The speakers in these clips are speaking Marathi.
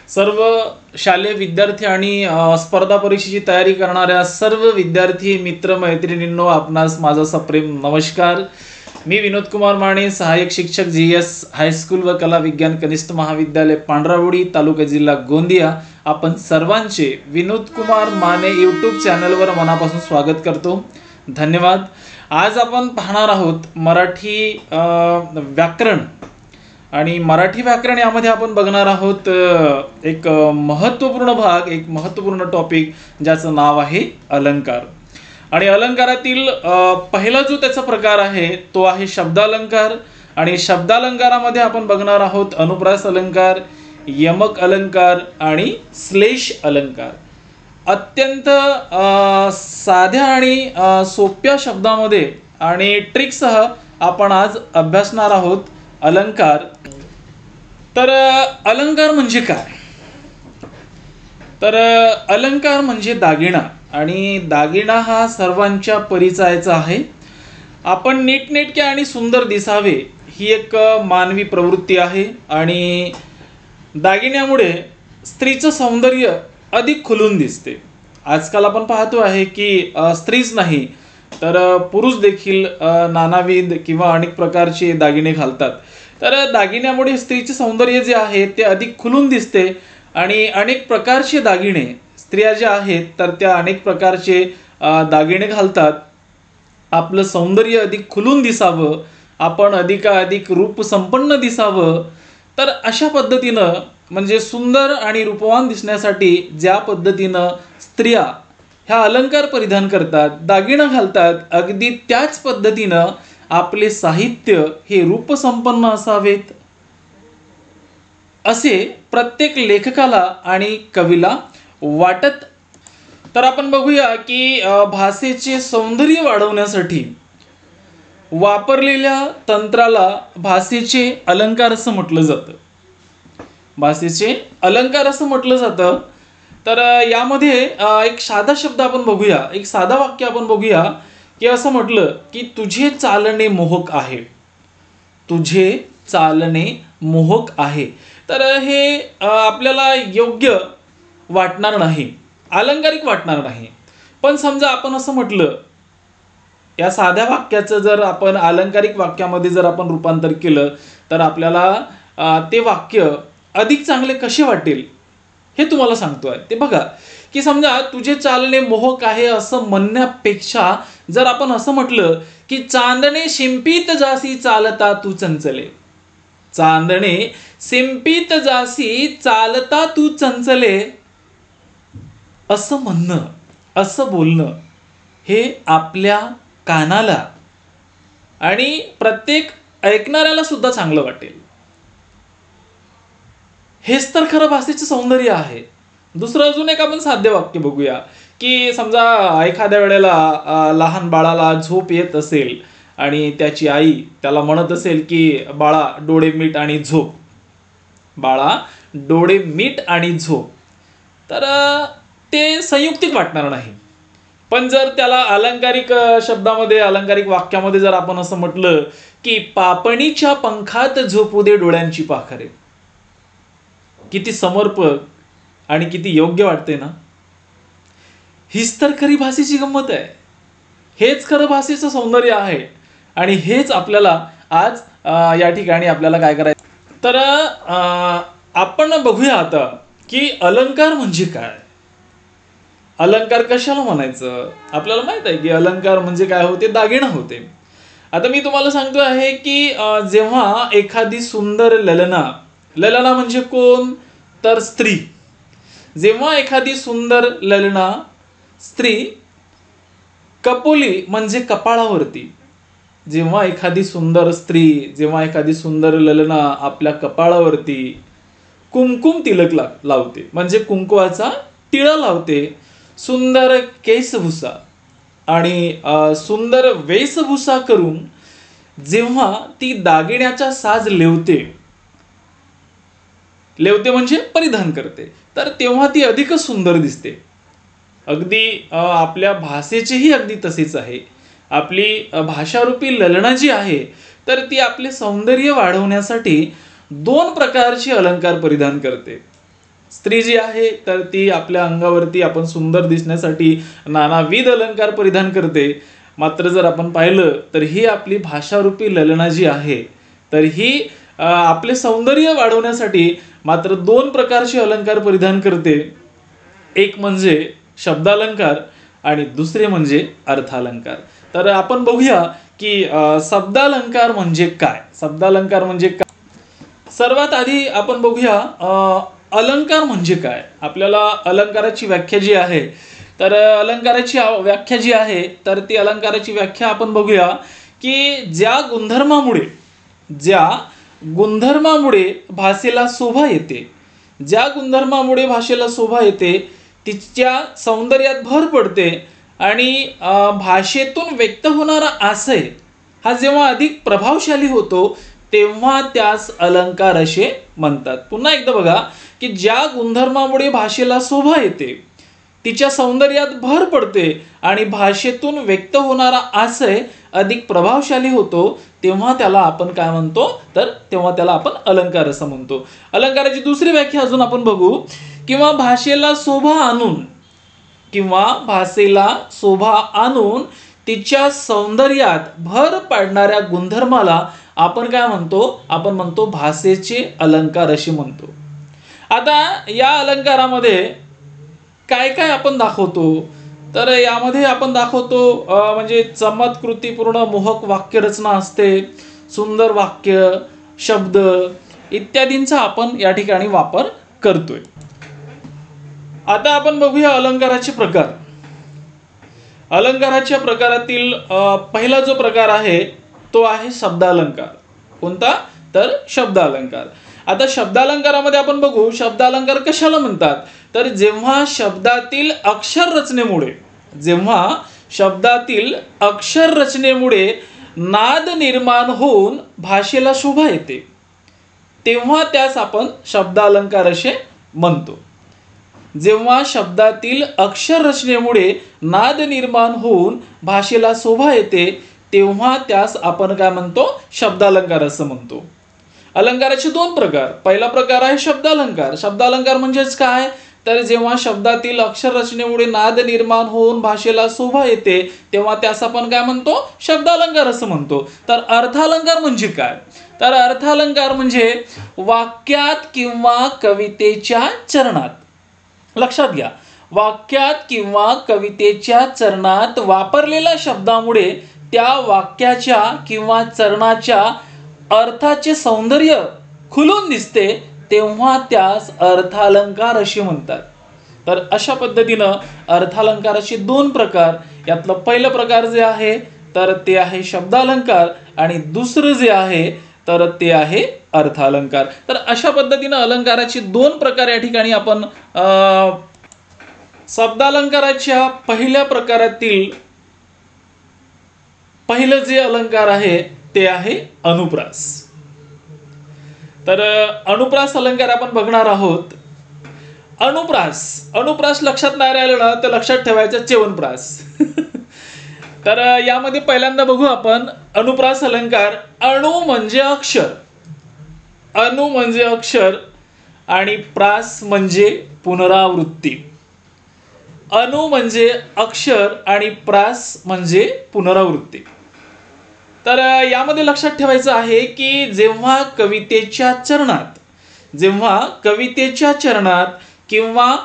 सर्व शालेय विद्यार्थी आणि स्पर्धा परीक्षेची तयारी करणाऱ्या सर्व विद्यार्थी मित्र मैत्रिणींनो, आपणास माझा सप्रेम नमस्कार. मी विनोद कुमार माने, सहाय्यक शिक्षक GS हायस्कूल व कला विज्ञान कनिष्ठ महाविद्यालय पांढरावडी, तालुका जिल्हा गोंदिया. आपण सर्वांचे विनोद कुमार माने यूट्यूब चॅनलवर मनापासून स्वागत करतो. धन्यवाद. आज आपण पाहणार आहोत मराठी व्याकरण आणि मराठी व्याकरण यामध्ये आपण बघणार आहोत एक महत्त्वपूर्ण भाग, एक महत्त्वपूर्ण टॉपिक ज्याचं नाव आहे अलंकार. आणि अलंकारातील पहिला जो त्याचा प्रकार आहे तो आहे शब्दालंकार. आणि शब्दालंकारामध्ये आपण बघणार आहोत अनुप्रास अलंकार, यमक अलंकार आणि श्लेष अलंकार. अत्यंत साध्या आणि सोप्या शब्दामध्ये आणि ट्रिकसह आपण आज अभ्यासणार आहोत अलंकार. तर अलंकार म्हणजे काय? तर अलंकार म्हणजे दागिना, आणि दागिना हा सर्वांच्या परिचयाचा आहे. आपण नीटनेटके आणि सुंदर दिसावे ही एक मानवी प्रवृत्ती आहे, आणि दागिन्यामुळे स्त्रीचं सौंदर्य अधिक खुलून दिसते. आजकाल आपण पाहतो आहे की स्त्रीच नाही तर पुरुष देखील नानाविध किंवा अनेक प्रकारचे दागिने घालतात. तर दागिन्यामुळे स्त्रीचे सौंदर्य जे आहे ते अधिक खुलून दिसते, आणि अनेक प्रकारचे दागिने स्त्रिया ज्या आहेत तर त्या अनेक प्रकारचे दागिने घालतात. आपलं सौंदर्य अधिक खुलून दिसावं, आपण अधिकाधिक रूपसंपन्न दिसावं, तर अशा पद्धतीनं म्हणजे सुंदर आणि रूपवान दिसण्यासाठी ज्या पद्धतीनं स्त्रिया ह्या अलंकार परिधान करतात, दागिना घालतात, अगदी त्याच पद्धतीनं आपले साहित्य हे रूपसंपन्न असावेत असे प्रत्येक लेखकाला आणि कवीला वाटत. तर आपण बघूया की भाषेचे सौंदर्य वाढवण्यासाठी वापरलेल्या तंत्राला भाषेचे अलंकार असं म्हटलं जातं. भाषेचे अलंकार असं म्हटलं जातं. तर यामध्ये एक साधा शब्द आपण बघूया, एक साधा वाक्य आपण बघूया की असं म्हटलं की तुझे चालणे मोहक आहे. तुझे चालणे मोहक आहे. तर हे आपल्याला योग्य वाटणार नाही, अलंकारिक वाटणार नाही. पण समजा आपण असं म्हटलं, या साध्या वाक्याचं जर आपण अलंकारिक वाक्यामध्ये जर आपण रूपांतर केलं तर आपल्याला ते वाक्य अधिक चांगले कसे वाटेल हे तुम्हाला सांगतो आहे. ते बघा की समजा तुझे चालणे मोहक आहे असं म्हणण्यापेक्षा जर आपण असं म्हटलं की चांदणे शिंपीत जासी चालता तू चंचले. चांदणे शिंपीत जासी चालता तू चंचले असं म्हणणं, असं बोलणं हे आपल्या कानाला आणि प्रत्येक ऐकणाऱ्याला सुद्धा चांगलं वाटेल. हेच तर खरं भाषेचं सौंदर्य आहे. दुसरं अजून एक आपण साध्य वाक्य बघूया की समजा एखाद्या वेळेला लहान बाळाला झोप येत असेल आणि त्याची आई त्याला म्हणत असेल की बाळा डोळे मीट आणि झोप, बाळा डोळे मीट आणि झोप, तर ते संयुक्तिक वाटणार नाही. पण जर त्याला अलंकारिक शब्दामध्ये, अलंकारिक वाक्यामध्ये जर आपण असं म्हटलं की पापणीच्या पंखात झोपू दे डोळ्यांची पाखरे, किती समर्पक आणि किती योग्य वाटते ना. हीच तर खरी भाषेची गंमत आहे. हेच खरं भाषेचं सौंदर्य आहे, आणि हेच आपल्याला आज या ठिकाणी आपल्याला काय करायचं. तर आपण बघूया आता की अलंकार म्हणजे काय, अलंकार कशाला म्हणायचं. आपल्याला माहित आहे की अलंकार म्हणजे काय होते, दागिना होते. आता मी तुम्हाला सांगतो आहे की जेव्हा एखादी सुंदर ललना, ललना म्हणजे कोण तर स्त्री, जेव्हा एखादी सुंदर ललना स्त्री कपोली म्हणजे कपाळावरती, जेव्हा एखादी सुंदर स्त्री, जेव्हा एखादी सुंदर ललना आपल्या कपाळावरती कुमकुम तिलक लावते म्हणजे कुंकवाचा टिळा लावते, सुंदर केशभूषा आणि सुंदर वेशभूषा करून जेव्हा ती दागिन्याचा साज लेवते म्हणजे परिधान करते, तर तेव्हा ती अधिकच सुंदर दिसते. अगदी आपल्या भाषेचेही अगदी तसेच आहे. आपली भाषारूपी ललना जी आहे तर ती आपले सौंदर्य वाढवण्यासाठी दोन प्रकारचे अलंकार परिधान करते. स्त्री जी आहे तर ती आपल्या अंगावरती आपण सुंदर दिसण्यासाठी नानाविध अलंकार परिधान करते. मात्र जर आपण पाहिलं तर ही आपली भाषारूपी ललना जी आहे तर ही आपले सौंदर्य वाढवण्यासाठी मात्र दोन प्रकारचे अलंकार परिधान करते. एक म्हणजे शब्दालंकार आणि दुसरे म्हणजे अर्थालंकार. तर आपण बघूया की शब्दालंकार म्हणजे काय. शब्दालंकार म्हणजे काय, सर्वात आधी आपण बघूया अलंकार म्हणजे काय. आपल्याला अलंकाराची व्याख्या जी आहे तर अलंकाराची व्याख्या जी आहे तर ती अलंकाराची व्याख्या आपण बघूया की ज्या गुणधर्मामुळे भाषेला शोभा येते, ज्या गुणधर्मामुळे भाषेला शोभा येते, तिच्या सौंदर्यात भर पडते आणि भाषेतून व्यक्त होणारा आशय हा जेव्हा अधिक प्रभावशाली होतो तेव्हा त्यास अलंकार असे म्हणतात. पुन्हा एकदा बघा की ज्या गुणधर्मामुळे भाषेला शोभा येते, तिच्या सौंदर्यात भर पडते आणि भाषेतून व्यक्त होणारा आशय अधिक प्रभावशाली होतो तेव्हा त्याला आपण काय म्हणतो तर तेव्हा त्याला आपण अलंकार असं म्हणतो. अलंकाराची दुसरी व्याख्या अजून आपण बघू. किंवा भाषेला शोभा आणून तिच्या सौंदर्यात भर पाडणाऱ्या गुणधर्माला आपण काय म्हणतो, आपण म्हणतो भाषेचे अलंकार असे म्हणतो. आता या अलंकारामध्ये काय काय आपण दाखवतो तर यामध्ये आपण दाखवतो म्हणजे चमत्कृतीपूर्ण मोहक वाक्यरचना असते, सुंदर वाक्य, शब्द इत्यादींचा आपण या ठिकाणी वापर करतोय. आता आपण बघूया अलंकाराचे प्रकार. अलंकाराच्या प्रकारातील पहिला जो प्रकार आहे तो आहे शब्दालंकार. कोणता तर शब्दालंकार. आता शब्दालंकारामध्ये आपण बघू शब्दालंकार कशाला म्हणतात तर जेव्हा शब्दातील अक्षर रचनेमुळे नाद निर्माण होऊन भाषेला शोभा येते तेव्हा त्यास आपण शब्दालंकार असे म्हणतो. जेव्हा शब्दातील अक्षर रचनेमुळे नाद निर्माण होऊन भाषेला शोभा येते तेव्हा त्यास आपण काय म्हणतो शब्दालंकार असं म्हणतो. अलंकाराचे दोन प्रकार. पहिला प्रकार आहे शब्दालंकार. शब्दालंकार म्हणजेच काय तर जेव्हा शब्दातील अक्षर रचनेमुळे नाद निर्माण होऊन भाषेला शोभा येते तेव्हा त्यास आपण काय म्हणतो शब्दालंकार असं म्हणतो. तर अर्थालंकार म्हणजे काय तर अर्थालंकार म्हणजे वाक्यात किंवा कवितेच्या चरणात, लक्षात घ्या, वाक्यात किंवा कवितेच्या चरणात वापरलेल्या शब्दामुळे त्या वाक्याच्या किंवा चरणाच्या अर्थाचे सौंदर्य खुलून दिसते तेव्हा त्यास अर्थालंकार असे म्हणतात. तर अशा पद्धतीनं अर्थालंकाराचे दोन प्रकार. यातलं पहिलं प्रकार जे आहे तर ते आहे शब्दालंकार आणि दुसरं जे आहे तर ते आहे अर्थालंकार. तर अशा पद्धतीनं अलंकाराचे दोन प्रकार या ठिकाणी आपण शब्दालंकाराच्या पहिल्या प्रकारातील पहिलं जे अलंकार आहे ते आहे अनुप्रास. तर अनुप्रास अलंकार आपण बघणार आहोत. अनुप्रास लक्षात नाही राहिलं ना तर लक्षात ठेवायचं च्यवनप्रास. तर यामध्ये पहिल्यांदा बघू आपण अनुप्रास अलंकार. अणु म्हणजे अक्षर आणि प्रास म्हणजे पुनरावृत्ती. अणु म्हणजे अक्षर आणि प्रास म्हणजे पुनरावृत्ती. तर यामध्ये लक्षात ठेवायचं आहे की जेव्हा कवितेच्या चरणात किंवा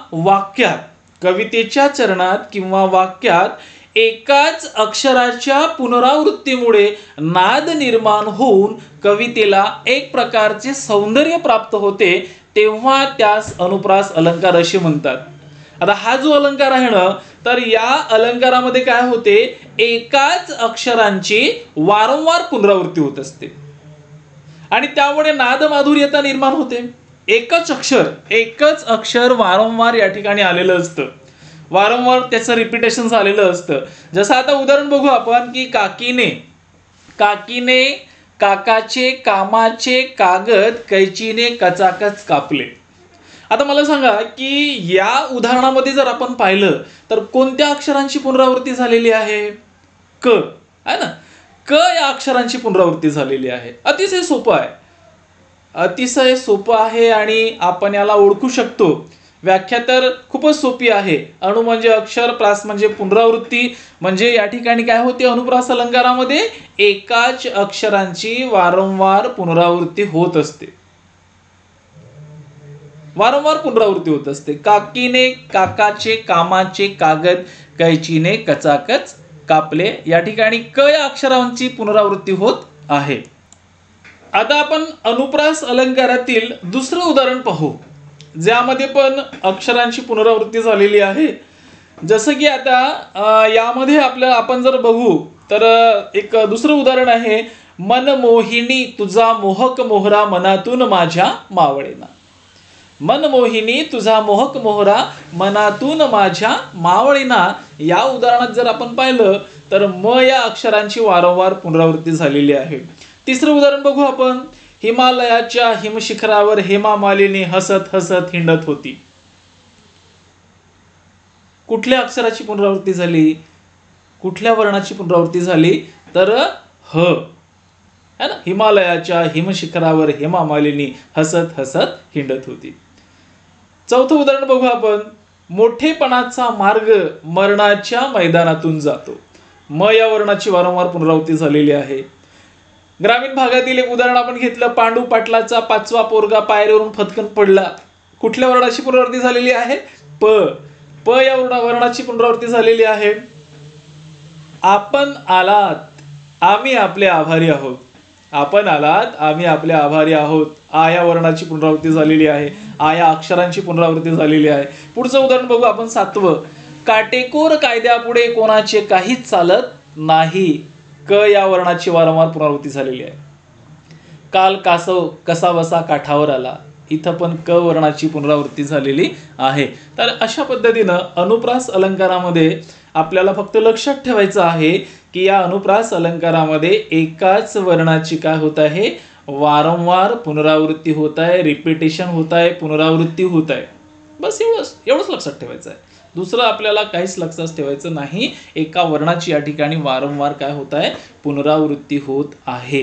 वाक्यात एकाच अक्षराच्या पुनरावृत्तीमुळे नाद निर्माण होऊन कवितेला एक प्रकारचे सौंदर्य प्राप्त होते तेव्हा त्यास अनुप्रास अलंकार असे म्हणतात. आता हा जो अलंकार आहे ना तर या अलंकारामध्ये काय होते एकाच अक्षरांची वारंवार पुनरावृत्ती होत असते आणि त्यामुळे नाद माधुर्यता निर्माण होते. एकच अक्षर वारंवार या ठिकाणी आलेलं असतं, वारंवार त्याचं रिपिटेशन झालेलं असतं. जसं आता उदाहरण बघू आपण की काकीने काकाचे कामाचे कागद कैचीने कचाकच कापले. आता मला सांगा की या उदाहरणामध्ये जर आपण पाहिलं तर कोणत्या अक्षरांची पुनरावृत्ती झालेली आहे क आहे ना. क या अक्षरांची पुनरावृत्ती झालेली आहे. अतिशय सोपं आहे आणि आपण याला ओळखू शकतो व्याख्या तर खूपच सोपी आहे. अणु म्हणजे अक्षर, प्रास म्हणजे पुनरावृत्ती. म्हणजे या ठिकाणी काय होते, अनुप्रास अलंकारामध्ये एकाच अक्षरांची वारंवार पुनरावृत्ती होत असते. वारंवार पुनरावृत्ती होत असते. काकीने काकाचे कामाचे कागद कैचीने कचाकच कापले. या ठिकाणी क या अक्षरांची पुनरावृत्ती होत आहे. आता आपण अनुप्रास अलंकारातील दुसरं उदाहरण पाहू, ज्यामध्ये पण अक्षरांची पुनरावृत्ती झालेली आहे. जसं की आता यामध्ये आपण जर बघू तर एक दुसरं उदाहरण आहे, मनमोहिनी तुझा मोहक मोहरा मनातून माझ्या मावळेना. मनमोहिनी तुझा मोहक मोहरा मनातून माझ्या मावळेना. या उदाहरणात जर आपण पाहिलं तर म या अक्षरांची वारंवार पुनरावृत्ती झालेली आहे. तिसरं उदाहरण बघू आपण, हिमालयाच्या हिमशिखरावर हेमा मालिनी हसत हसत हिंडत होती. कुठल्या अक्षराची पुनरावृत्ती झाली, कुठल्या वर्णाची पुनरावृत्ती झाली, तर ह है ना. हिमालयाच्या हिमशिखरावर हेमा मालिनी हसत हसत हिंडत होती. चौथं उदाहरण बघू आपण, मोठेपणाचा मार्ग मरणाच्या मैदानातून जातो. म या वर्णाची वारंवार पुनरावृत्ती झालेली आहे. ग्रामीण भागातील एक उदाहरण आपण घेतलं, पांडू पाटलाचा 5वा पोरगा पायरीवरून फटकन पडला. कुठल्या वर्णाची पुनरावृत्ती झालेली आहे, प. प या वर्णाची पुनरावृत्ती झालेली आहे. आपण आलात आम्ही आपले आभारी आहोत. आपण आलात आम्ही आपले आभारी आहोत. आ या वर्णाची पुनरावृत्ती झालेली आहे. आ या अक्षरांची पुनरावृत्ती झालेली आहे. पुढचं उदाहरण बघू आपण 7वं, काटेकोर कायद्यापुढे कोणाचे काहीच चालत नाही. क या वर्णाची वारंवार पुनरावृत्ती झालेली आहे. काल कासव कसा बसा काठावर आला. इथं पण क वर्णाची पुनरावृत्ती झालेली आहे. तर अशा पद्धतीनं अनुप्रास अलंकारामध्ये आपल्याला फक्त लक्षात ठेवायचं आहे की या अनुप्रास अलंकारामध्ये एकाच वर्णाची काय होत आहे, वारंवार पुनरावृत्ती होत आहे, रिपिटेशन होत आहे, पुनरावृत्ती होत आहे. बस एवढंच लक्षात ठेवायचं आहे. दुसरं आपल्याला काहीच लक्षात ठेवायचं नाही. एका वर्णाची या ठिकाणी वारंवार काय होत आहे, पुनरावृत्ती होत आहे,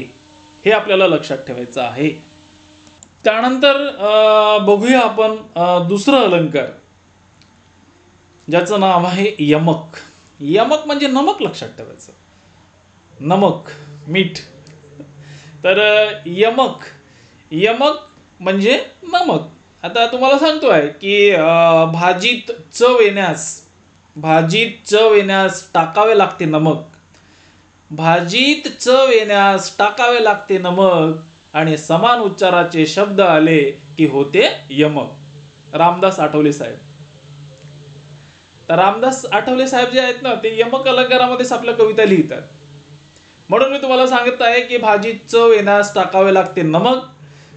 हे आपल्याला लक्षात ठेवायचं आहे. त्यानंतर बघूया आपण दुसरं अलंकार, ज्याचं नाव आहे यमक. यमक म्हणजे नमक, लक्षात ठेवायचं, नमक, मीठ. तर यमक, यमक म्हणजे नमक. आता तुम्हाला सांगतोय की भाजीत चव येण्यास टाकावे लागते नमक. भाजीत चव येण्यास टाकावे लागते नमक आणि समान उच्चाराचे शब्द आले की होते यमक. रामदास आठवले साहेब. तर रामदास आठवले साहेब जे आहेत ना, ते यमक अलंकारामध्येच आपल्या कविता लिहितात. म्हणून मी तुम्हाला सांगत आहे की भाजीत चव येण्यास टाकावे लागते नमक.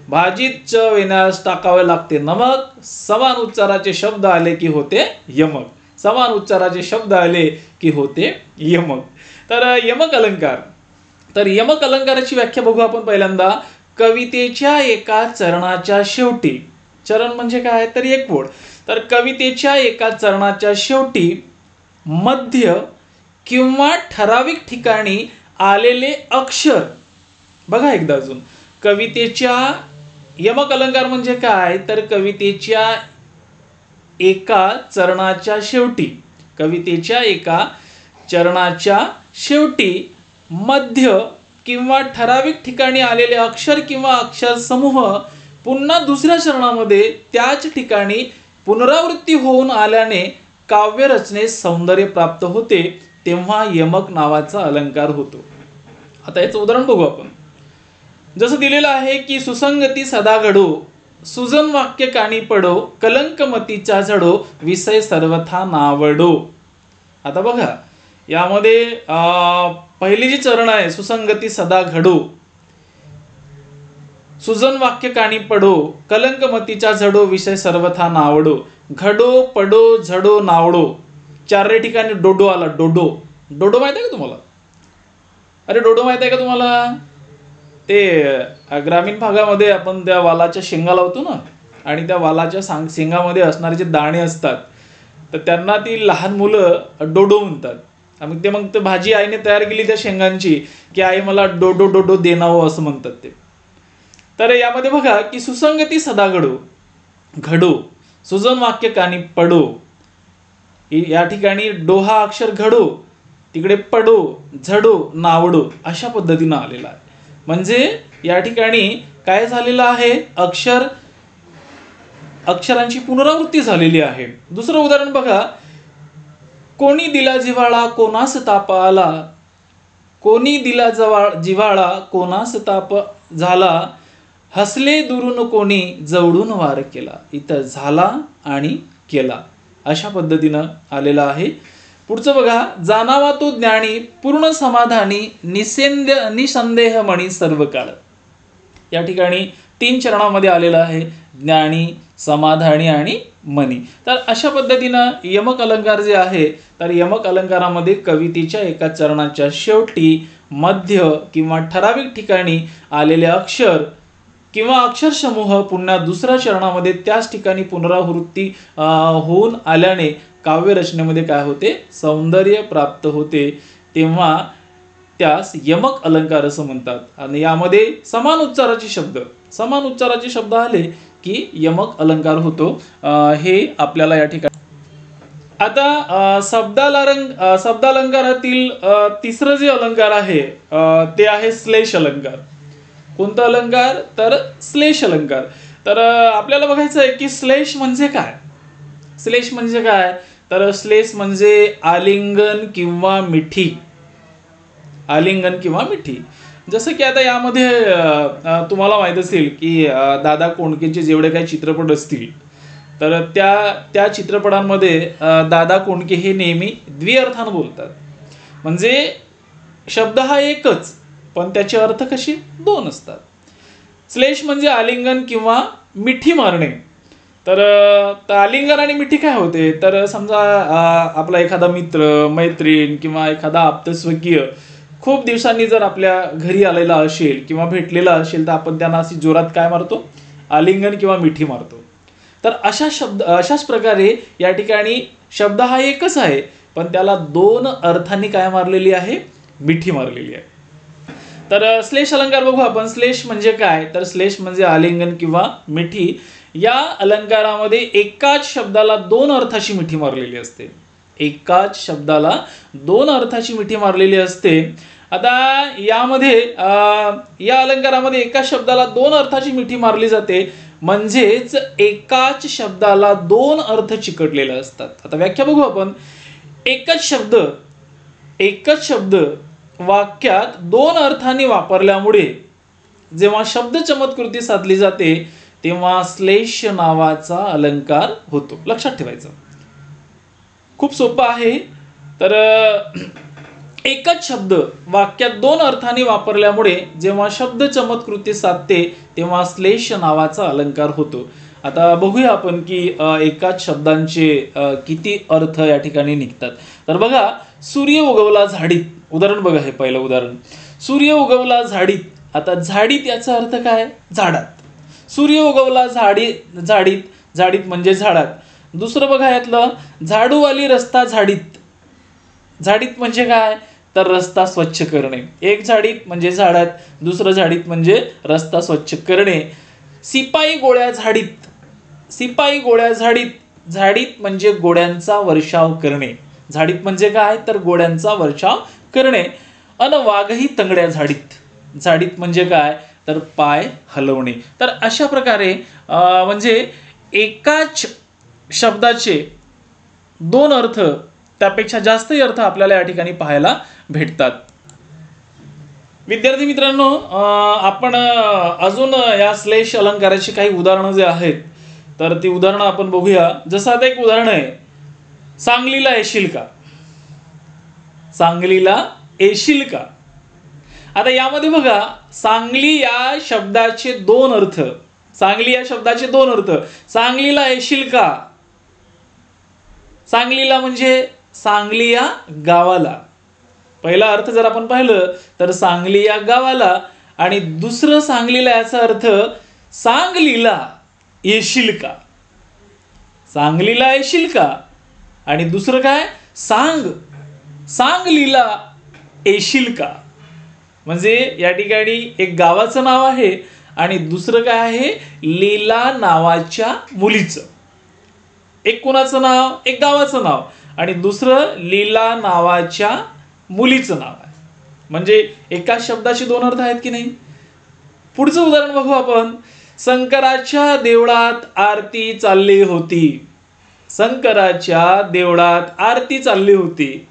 भाजीत चव येण्यास टाकावे लागते नमक. समान उच्चाराचे शब्द आले की होते यमक. समान उच्चाराचे शब्द आले की होते यमक. तर यमक अलंकार. तर यमक अलंकाराची व्याख्या बघू आपण पहिल्यांदा. कवितेच्या एका चरणाच्या शेवटी, चरण म्हणजे काय, तर एक ओळ. तर कवितेच्या एका चरणाच्या शेवटी मध्य किंवा ठराविक ठिकाणी आलेले अक्षर. बघा एकदा अजून, कवितेच्या, यमक अलंकार म्हणजे काय, तर कवितेच्या एका चरणाच्या शेवटी, कवितेच्या एका चरणाच्या शेवटी मध्य किंवा ठराविक ठिकाणी आलेले अक्षर किंवा अक्षर समूह पुन्हा दुसऱ्या चरणामध्ये त्याच ठिकाणी पुनरावृत्ती होऊन आल्याने काव्य रचनेस सौंदर्य प्राप्त होते, तेव्हा यमक नावाचा अलंकार होतो. आता याचं उदाहरण बघू आपण. जसं दिलेलं आहे की सुसंगती सदा घडो, सुजन वाक्य कानी पडो, कलंकमतीचा झडो, विषय सर्वथा नावडो. आता बघा यामध्ये पहिली जी चरण आहे, सुसंगती सदा घडो, सुजन वाक्य कानी पडो, कलंकमतीचा झडो, विषय सर्वथा नावडो. घडो पडो झडो नावडो, चारही ठिकाणी डोडो आला. डोडो, डोडो माहित आहे का तुम्हाला? अरे डोडो माहित आहे का तुम्हाला? ते ग्रामीण भागामध्ये आपण त्या वालाच्या शेंगा लावतो ना, आणि त्या वालाच्या शेंगामध्ये असणारे जे दाणे असतात, तर त्यांना ती लहान मुलं डोडो म्हणतात. मग ते भाजी आईने तयार केली त्या शेंगांची की आई मला डोडो डोडो देनावं असं म्हणतात ते. तर यामध्ये बघा की सुसंगती सदा घडो, घडो सुजन वाक्य कानी पडो, या ठिकाणी डोहा अक्षर घडो, तिकडे पडो, झडो, नावडो अशा पद्धतीनं आलेला आहे. म्हणजे या ठिकाणी काय झालेलं आहे, अक्षरांची पुनरावृत्ती झालेली आहे. दुसरं उदाहरण बघा, कोणी दिला जिव्हाळा कोणास ताप आला, कोणी दिला जिव्हाळा कोणास ताप झाला, हसले दुरून कोणी जवळून वार केला. इथं झाला आणि केला अशा पद्धतीनं आलेला आहे. पुढचं बघा, जाणावा तो ज्ञानी पूर्ण समाधानी निसंदेह मणी सर्व काळ. या ठिकाणी 3 चरणामध्ये आलेलं आहे, ज्ञानी, समाधानी आणि मनी. तर अशा पद्धतीनं यमक अलंकार जे आहे, तर यमक अलंकारामध्ये कवितेच्या एका चरणाच्या शेवटी, मध्य किंवा ठराविक ठिकाणी आलेले अक्षर किंवा अक्षरसमूह पुन्हा दुसऱ्या चरणामध्ये त्याच ठिकाणी पुनरावृत्ती होऊन आल्याने काव्य रचनेमध्ये काय होते, सौंदर्य प्राप्त होते. तेव्हा त्यास यमक अलंकार असं म्हणतात. आणि यामध्ये समान उच्चाराचे शब्द आले की यमक अलंकार होतो. हे आपल्याला या ठिकाणी. आता शब्दालंकारातील तिसरं जे अलंकार आहे ते आहे श्लेष अलंकार. कोणता अलंकार, तर श्लेष अलंकार. तर आपल्याला बघायचं आहे की श्लेष म्हणजे काय. श्लेष म्हणजे काय, तर श्लेष म्हणजे आलिंगन किंवा मिठी. आलिंगन किंवा मिठी. जसं की आता यामध्ये तुम्हाला माहित असेल की दादा कोंडकेचे जेवढे काही चित्रपट असतील, तर त्या चित्रपटांमध्ये दादा कोंडके हे नेहमी द्विअर्थानं बोलतात. म्हणजे शब्द हा एकच पण त्याचे अर्थ कसे 2 असतात. श्लेष म्हणजे आलिंगन किंवा मिठी मारणे. तर आलिंगन आणि मिठी काय होते, तर समजा आपला एखादा मित्र, मैत्रीण किंवा एखादा आप्तस्वकीय खूप दिवसांनी जर आपल्या घरी आलेला असेल किंवा भेटलेला असेल, तर आपण त्यांना अशी जोरात काय मारतो, आलिंगन किंवा मिठी मारतो. तर अशाच प्रकारे या ठिकाणी शब्द हा एकच आहे पण त्याला 2 अर्थांनी काय मारलेली आहे, मिठी मारलेली आहे. तर श्लेष अलंकार बघू आपण. श्लेष म्हणजे काय, तर श्लेष म्हणजे आलिंगन किंवा मिठी. या अलंकारामध्ये एकाच शब्दाला 2 अर्थाची मिठी मारलेली असते. एकाच शब्दाला 2 अर्थाची मिठी मारलेली असते. आता यामध्ये या अलंकारामध्ये एकाच शब्दाला 2 अर्थाची मिठी मारली जाते, म्हणजेच एकाच शब्दाला 2 अर्थ चिकटलेले असतात. आता व्याख्या बघू आपण. एकच शब्द वाक्यात 2 अर्थांनी वापरल्यामुळे जेव्हा शब्द चमत्कृती साधली जाते तेव्हा श्लेष नावाचा अलंकार होतो. लक्षात ठेवायचं, खूप सोपं आहे. तर एकच शब्द वाक्यात 2 अर्थांनी वापरल्यामुळे जेव्हा शब्द चमत्कृती साधते तेव्हा श्लेष नावाचा अलंकार होतो. आता बघूया आपण की एकाच शब्दांचे किती अर्थ या ठिकाणी निघतात. तर बघा, सूर्य उगवला झाडीत. उदाहरण बघा, हे पहिलं उदाहरण, सूर्य उगवला झाडीत. आता झाडीत याचा अर्थ काय, झाडात. सूर्य उगवला झाडीत म्हणजे झाडात. दुसरं बघा यातलं, झाडू आली रस्ता झाडीत. झाडीत म्हणजे काय, तर रस्ता स्वच्छ करणे. एक झाडीत म्हणजे झाडात, दुसरं झाडीत म्हणजे रस्ता स्वच्छ करणे. सिपाई गोळ्या झाडीत. सिपाई गोळ्या झाडीत. झाडीत म्हणजे गोळ्यांचा वर्षाव करणे. झाडीत म्हणजे काय, तर गोळ्यांचा वर्षाव करणे. अन वाघही तंगड्या झाडीत. झाडीत म्हणजे काय, तर पाय हलवणे. तर अशा प्रकारे म्हणजे एकाच शब्दाचे 2 अर्थ, त्यापेक्षा जास्तही अर्थ आपल्याला या ठिकाणी पाहायला भेटतात. विद्यार्थी मित्रांनो, आपण अजून या श्लेष अलंकाराची काही उदाहरणं जे आहेत तर ती उदाहरणं आपण बघूया. जसं आता एक उदाहरण आहे, सांगलीला येशील का. सांगलीला येशील का. आता यामध्ये बघा, सांगली या शब्दाचे 2 अर्थ. सांगली या शब्दाचे 2 अर्थ. सांगलीला येशील का. सांगलीला म्हणजे सांगली या गावाला. पहिला अर्थ जर आपण पाहिलं तर सांगली या गावाला, आणि दुसरं सांगलीला याचा अर्थ सांगलीला येशील का. सांगलीला येशील का, आणि दुसरं काय, सांगलीला येशील का. म्हणजे या ठिकाणी एक गावाचं नाव आहे आणि दुसरं काय आहे, लीला नावाच्या मुलीचं. एक कुणाचं नाव, एक गावाचं नाव, आणि दुसरं लीला नावाच्या मुलीचं नाव आहे. म्हणजे एकाच शब्दाचे दोन अर्थ आहेत की नाही. पुढचं उदाहरण बघू आपण. शंकराच्या देवळात आरती चालली होती. शंकराच्या देवळात आरती चालली होती.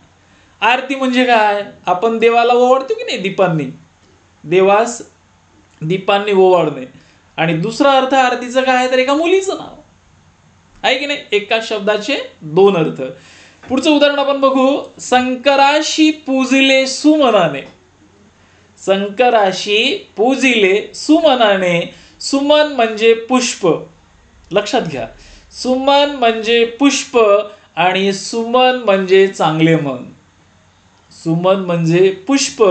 आरती म्हणजे काय, आपण देवाला ओवाळतो की नाही दीपांनी, देवास दीपांनी ओवाळणे. आणि दुसरा अर्थ आरतीचं काय तर एका मुलीचं नाव आहे की नाही. एकाच शब्दाचे दोन अर्थ. पुढचं उदाहरण आपण बघू. शंकराशी पूजिले सुमनाने. शंकराशी पूजिले सुमनाने. सुमन म्हणजे पुष्प, लक्षात घ्या. सुमन म्हणजे पुष्प आणि सुमन म्हणजे चांगले मन. सुमन म्हणजे पुष्प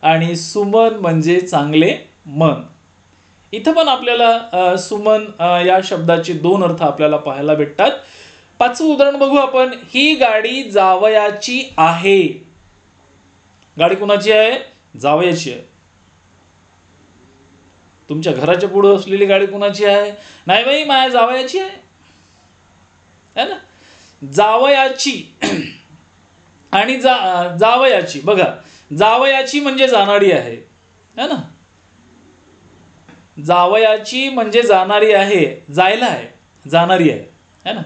आणि सुमन म्हणजे चांगले मन. इथं पण आपल्याला सुमन या शब्दाचे दोन अर्थ आपल्याला पाहायला भेटतात. पाचवं उदाहरण बघू आपण. ही गाडी जावयाची आहे. गाडी कुणाची आहे, जावयाची आहे. तुमच्या घराच्या पुढे असलेली गाडी कुणाची आहे, नाही बाई माझ्या जावयाची आहे ना. जावयाची आणि जावयाची, बघा जावयाची म्हणजे जाणारी आहे ना. जावयाची म्हणजे जाणारी आहे, जायला आहे, जाणारी आहे है ना.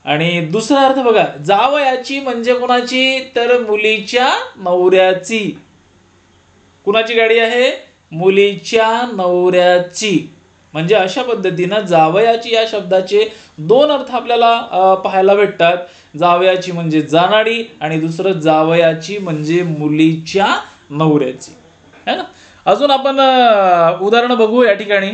आणि दुसरा अर्थ बघा, जावयाची म्हणजे कोणाची तर मुलीच्या नवऱ्याची. कुणाची गाडी आहे, मुलीच्या नवऱ्याची. म्हणजे अशा पद्धतीनं जावयाची या शब्दाचे दोन अर्थ आपल्याला पाहायला भेटतात. जावयाची म्हणजे जाणारी आणि दुसरं जावयाची म्हणजे मुलीच्या नवऱ्याची है ना. अजून आपण उदाहरण बघू या ठिकाणी.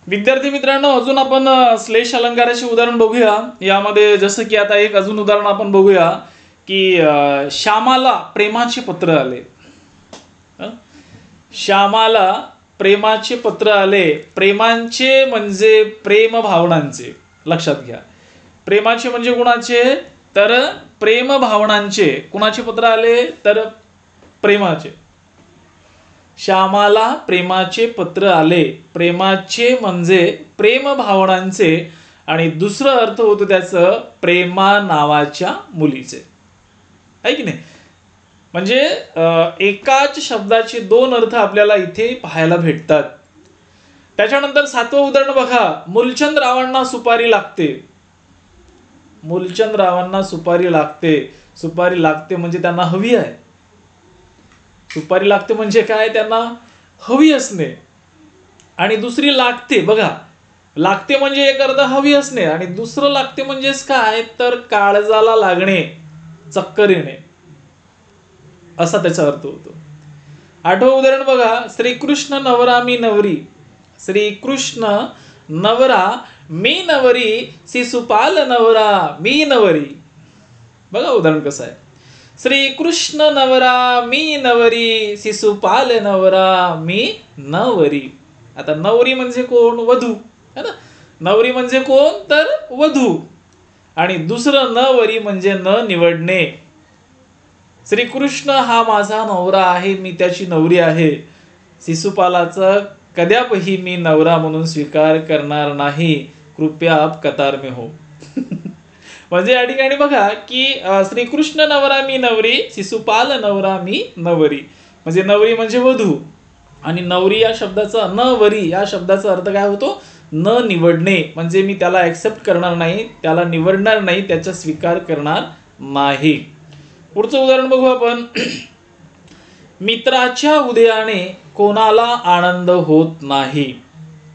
विद्यार्थी मित्रांनो, अजून आपण श्लेष अलंकाराचे उदाहरण बघूया. यामध्ये जसं की आता एक अजून उदाहरण आपण बघूया की श्यामाला प्रेमाचे पत्र आले. श्यामाला प्रेमाचे पत्र आले. प्रेमांचे म्हणजे प्रेम भावनांचे, लक्षात घ्या. प्रेमाचे म्हणजे कुणाचे तर प्रेम भावनांचे. कुणाचे पत्र आले तर प्रेमाचे. श्यामाला प्रेमाचे पत्र आले. प्रेमाचे म्हणजे प्रेम भावनांचे आणि दुसरं अर्थ होतं त्याचं प्रेमा नावाच्या मुलीचे, आहे की नाही. म्हणजे एकाच शब्दाचे दोन अर्थ आपल्याला इथे पाहायला भेटतात. त्याच्यानंतर सातवं उदाहरण बघा. मूलचंद रावांना सुपारी लागते. मूलचंद रावांना सुपारी लागते. सुपारी लागते म्हणजे त्यांना हवी आहे. सुपारी लागते म्हणजे काय, त्यांना हवी असणे. आणि दुसरी लागते, बघा लागते म्हणजे एक अर्थ हवी असणे आणि दुसरं लागते म्हणजेच काय तर काळजाला लागणे, चक्कर येणे, असा त्याचा अर्थ होतो. आठवं उदाहरण बघा. श्रीकृष्ण नवरा मी नवरी. श्रीकृष्ण नवरा मी नवरी. शिशुपाल नवरा मी नवरी. बघा उदाहरण कसं आहे. श्रीकृष्ण नवरा मी नवरी. शिशुपाल नवरा मी नवरी. आता नवरी म्हणजे कोण, वधू है ना. नवरी म्हणजे कोण तर वधू आणि दुसरं नवरी म्हणजे न निवडणे. श्रीकृष्ण हा माझा नवरा आहे, मी त्याची नवरी आहे. शिशुपालाचा कद्यापही मी नवरा म्हणून स्वीकार करणार नाही. कृपया आप कतार में हो. म्हणजे या ठिकाणी बघा की श्रीकृष्ण नवरा मी नवरी. शिशुपाल नवरा मी नवरी. म्हणजे नवरी म्हणजे वधू आणि नवरी या शब्दाचा, नवरी या शब्दाचा अर्थ काय होतो, न निवडणे. म्हणजे मी त्याला ऍक्सेप्ट करणार नाही, त्याला निवडणार नाही, त्याचा स्वीकार करणार नाही. पुढचं उदाहरण बघू आपण. मित्राच्या उदयाने कोणाला आनंद होत नाही.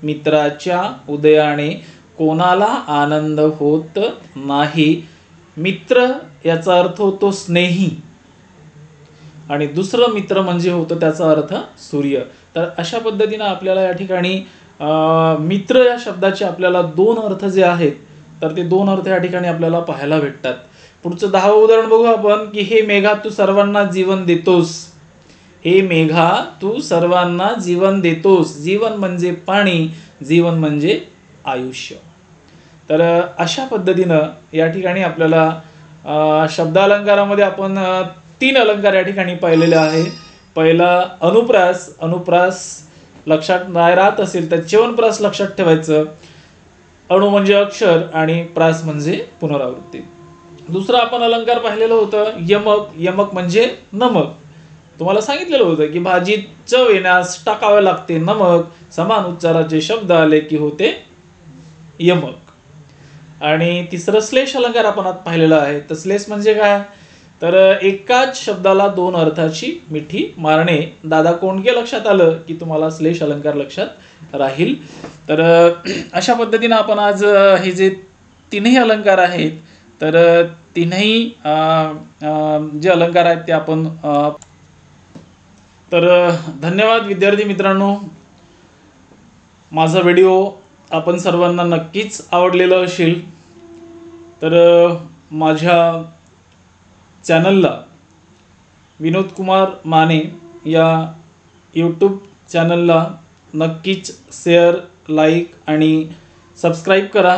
मित्राच्या उदयाने कोणाला आनंद होत नाही. मित्र याचा अर्थ होतो स्नेही आणि दुसरं मित्र म्हणजे होतं त्याचा अर्थ सूर्य. तर अशा पद्धतीनं आपल्याला या ठिकाणी मित्र या शब्दाचे आपल्याला दोन अर्थ जे आहेत तर ते दोन अर्थ या ठिकाणी आपल्याला पाहायला भेटतात. पुढचं 10वं उदाहरण बघू आपण की हे मेघा तू सर्वांना जीवन देतोस. हे मेघा तू सर्वांना जीवन देतोस. जीवन म्हणजे पाणी, जीवन म्हणजे आयुष्य. तर अशा पद्धतीनं या ठिकाणी आपल्याला शब्दालंकारामध्ये आपण 3 अलंकार या ठिकाणी पाहिलेले आहे. पहिला अनुप्रास. अनुप्रास लक्षात नाही राहत असेल तर च्यवनप्रास लक्षात ठेवायचं. अणु म्हणजे अक्षर आणि प्रास म्हणजे पुनरावृत्ती. दुसरं आपण अलंकार पाहिलेलं होतं यमक. यमक म्हणजे नमक. तुम्हाला सांगितलेलं होतं की भाजीत चव येण्यास टाकावे लागते नमक. समान उच्चाराचे शब्द आले की होते यमक. आणि तिसरं श्लेष अलंकार आपण आज पाहिलेला आहे. तर श्लेष म्हणजे काय, तर एकाच शब्दाला दोन अर्थाची मिठी मारणे. दादा कोंडके लक्षात आलं की तुम्हाला श्लेष अलंकार लक्षात राहील. तर अशा पद्धतीने आपण आज हे जे तीनही अलंकार आहेत तर तीनही जे अलंकार आहेत ते आपण तर धन्यवाद विद्यार्थी मित्रांनो. माझा व्हिडिओ आपण सर्वांना नक्कीच आवडलेला असेल. तर माझ्या चॅनलला विनोद कुमार माने या यूट्यूब चॅनलला नक्कीच शेअर, लाईक आणि सबस्क्राईब करा.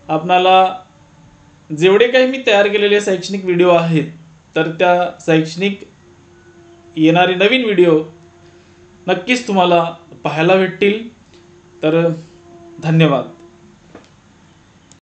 आपणाला जेवढे काही मी तयार केलेले शैक्षणिक व्हिडिओ आहेत तर त्या शैक्षणिक येणारे नवीन व्हिडिओ नक्कीच तुम्हाला पाहायला भेटतील. तर धन्यवाद.